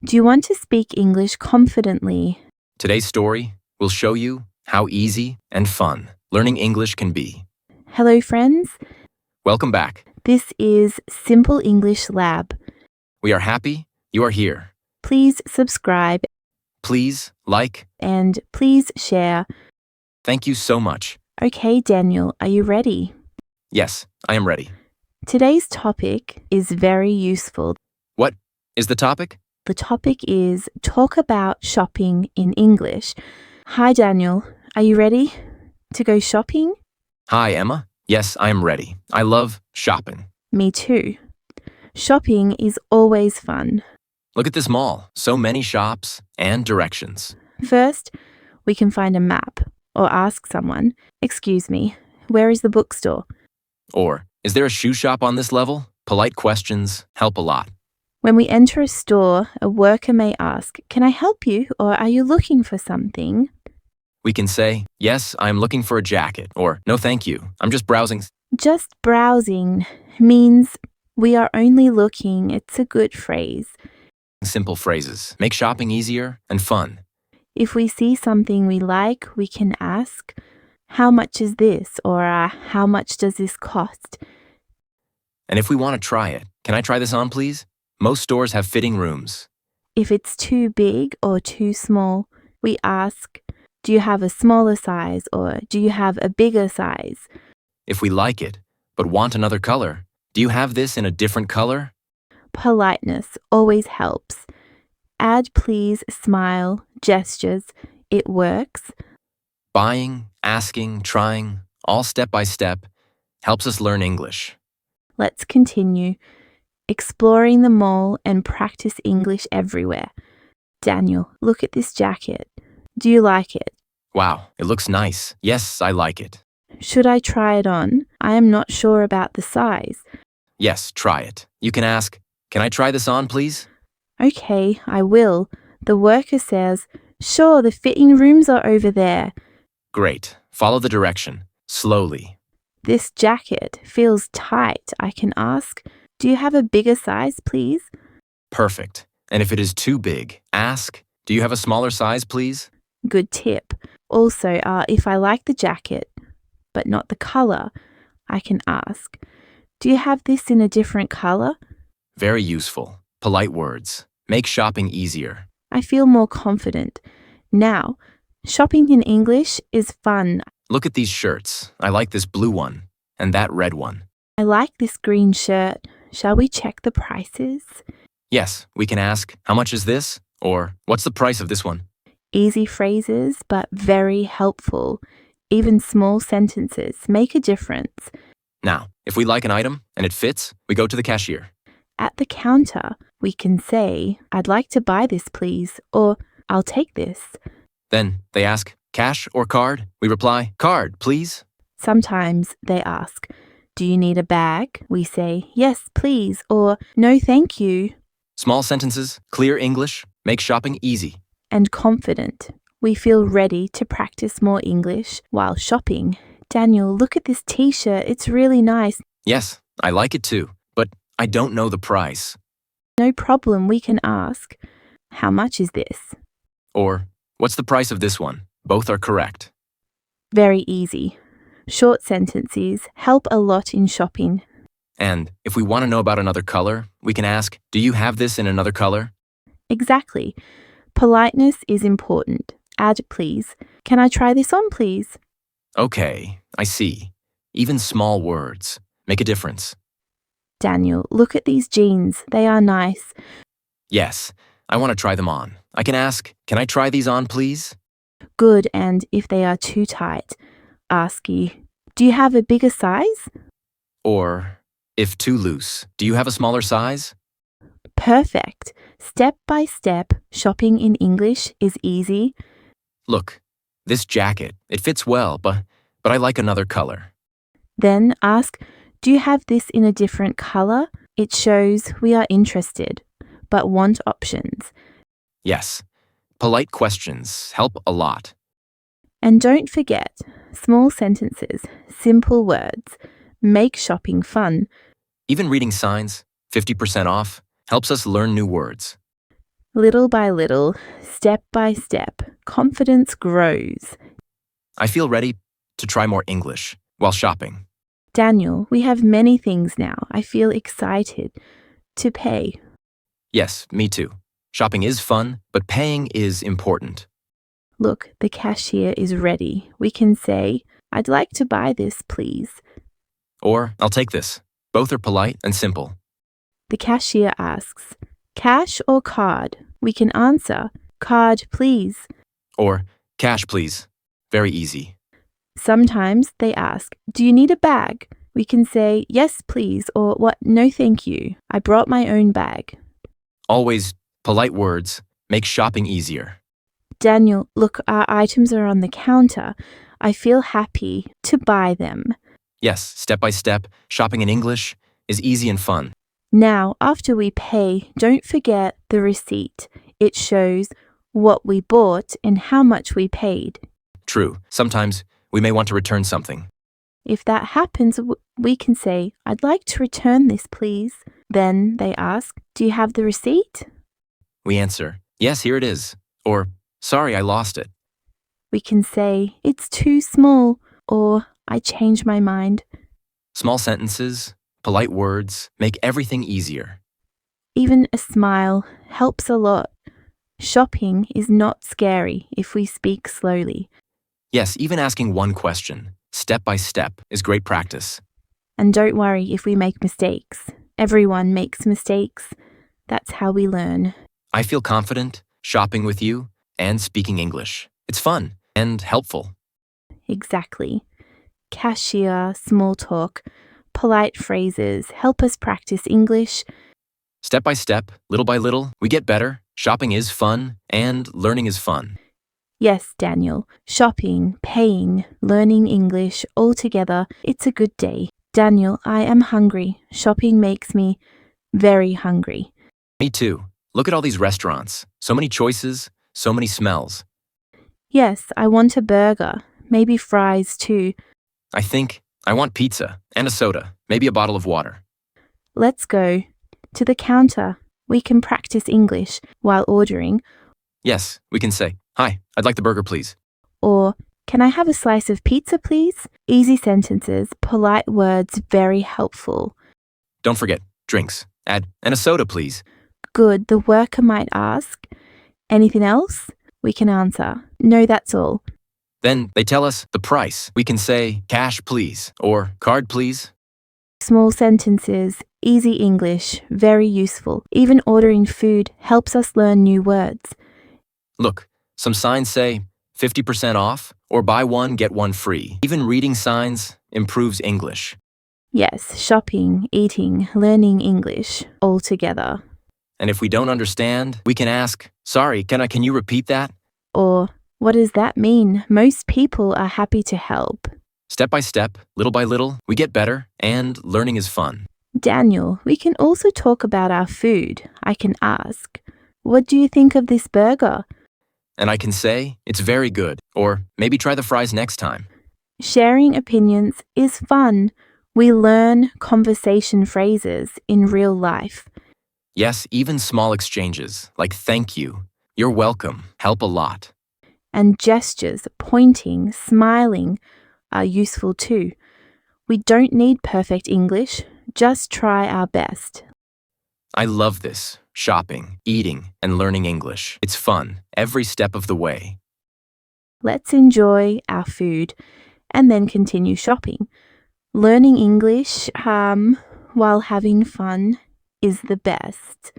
Do you want to speak English confidently? Today's story will show you how easy and fun learning English can be. Hello, friends. Welcome back. This is Simple English Lab. We are happy you are here. Please subscribe Please like. and please share. Thank you so much. Okay, Daniel, are you ready? Yes, I am ready. Today's topic is very useful. What is the topic? The topic is talk about shopping in English. Hi, Daniel. Are you ready to go shopping? Hi, Emma. Yes, I am ready. I love shopping. Me too. Shopping is always fun. Look at this mall. So many shops and directions. First, we can find a map or ask someone, "Excuse me, where is the bookstore?" Or, is there a shoe shop on this level? Polite questions help a lot. When we enter a store, a worker may ask, "Can I help you?" or "Are you looking for something?" We can say, yes, I am looking for a jacket, or no thank you, I'm just browsing. Just browsing means we are only looking. It's a good phrase. Simple phrases make shopping easier and fun. If we see something we like, we can ask, "How much is this?" or "How much does this cost?" And if we want to try it, can I try this on, please? Most stores have fitting rooms. If it's too big or too small, we ask, "Do you have a smaller size?" or "Do you have a bigger size?" If we like it, but want another color, do you have this in a different color? Politeness always helps. Add please, smile, gestures. It works. Buying, asking, trying, all step by step, helps us learn English. Let's continue. Exploring the mall and practice English everywhere. Daniel, look at this jacket. Do you like it? Wow, it looks nice. Yes, I like it. Should I try it on? I am not sure about the size. Yes, try it. You can ask, can I try this on, please? Okay, I will. The worker says, "Sure, the fitting rooms are over there." Great. Follow the direction. Slowly. This jacket feels tight. I can ask, "Do you have a bigger size, please?" Perfect. And if it is too big, ask, do you have a smaller size, please? Good tip. Also, if I like the jacket, but not the color, I can ask, "Do you have this in a different color?" Very useful. Polite words. Make shopping easier. I feel more confident. Now, shopping in English is fun. Look at these shirts. I like this blue one and that red one. I like this green shirt. Shall we check the prices? Yes, we can ask, how much is this? Or, what's the price of this one? Easy phrases, but very helpful. Even small sentences make a difference. Now, if we like an item and it fits, we go to the cashier. At the counter, we can say, "I'd like to buy this, please," or "I'll take this." Then they ask, cash or card? We reply, card, please. Sometimes they ask, "Do you need a bag?" We say, "Yes, please," or "No, thank you," Small sentences, clear English, make shopping easy. and confident. We feel ready to practice more English while shopping. Daniel, look at this t-shirt. It's really nice. Yes, I like it too, but I don't know the price. No problem, we can ask, "How much is this?" Or, what's the price of this one? Both are correct. Very easy. Short sentences help a lot in shopping. And if we want to know about another color, we can ask, do you have this in another color? Exactly. Politeness is important. Add please. "Can I try this on, please?" Okay, I see. Even small words make a difference. Daniel, look at these jeans. They are nice. Yes, I want to try them on. I can ask, can I try these on, please? Good, and if they are too tight, ask you, "Do you have a bigger size?" Or, if too loose, do you have a smaller size? Perfect. Step by step, shopping in English is easy. Look, this jacket, it fits well, but I like another color. Then ask, "Do you have this in a different color?" It shows we are interested, but want options. Yes, polite questions help a lot. And don't forget, small sentences, simple words, make shopping fun. Even reading signs, 50% off, helps us learn new words. Little by little, step by step, confidence grows. I feel ready to try more English while shopping. Daniel, we have many things now. I feel excited to pay. Yes, me too. Shopping is fun, but paying is important. Look, the cashier is ready. We can say, I'd like to buy this, please. Or, I'll take this. Both are polite and simple. The cashier asks, cash or card? We can answer, card, please. Or, cash, please. Very easy. Sometimes they ask, do you need a bag? We can say, yes, please, or what, no, thank you. I brought my own bag. Always polite words make shopping easier. Daniel, look, our items are on the counter. I feel happy to buy them. Yes, step by step, shopping in English is easy and fun. Now, after we pay, don't forget the receipt. It shows what we bought and how much we paid. True, sometimes we may want to return something. If that happens, we can say, I'd like to return this, please. Then they ask, do you have the receipt? We answer, yes, here it is. Or, sorry, I lost it. We can say, it's too small, or I changed my mind. Small sentences, polite words make everything easier. Even a smile helps a lot. Shopping is not scary if we speak slowly. Yes, even asking one question, step by step, is great practice. And don't worry if we make mistakes. Everyone makes mistakes. That's how we learn. I feel confident shopping with you and speaking English. It's fun and helpful. Exactly. Cashier, small talk, polite phrases help us practice English. Step by step, little by little, we get better. Shopping is fun and learning is fun. Yes, Daniel. Shopping, paying, learning English, all together, it's a good day. Daniel, I am hungry. Shopping makes me very hungry. Me too. Look at all these restaurants. So many choices, so many smells. Yes, I want a burger. Maybe fries too. I think I want pizza and a soda, maybe a bottle of water. Let's go to the counter. We can practice English while ordering. Yes, we can say, hi, I'd like the burger, please. Or, can I have a slice of pizza, please? Easy sentences, polite words, very helpful. Don't forget, drinks. Add, and a soda, please. Good, the worker might ask. Anything else? We can answer, no, that's all. Then they tell us the price. We can say, cash, please, or card, please. Small sentences, easy English, very useful. Even ordering food helps us learn new words. Look, some signs say 50% off or buy one, get one free. Even reading signs improves English. Yes, shopping, eating, learning English, all together. And if we don't understand, we can ask, sorry, can you repeat that? Or, what does that mean? Most people are happy to help. Step by step, little by little, we get better and learning is fun. Daniel, we can also talk about our food. I can ask, what do you think of this burger? And I can say, it's very good, or maybe try the fries next time. Sharing opinions is fun. We learn conversation phrases in real life. Yes, even small exchanges, like thank you, you're welcome, help a lot. And gestures, pointing, smiling, are useful too. We don't need perfect English, just try our best. I love this, shopping, eating, and learning English. It's fun, every step of the way. Let's enjoy our food and then continue shopping. Learning English while having fun is the best.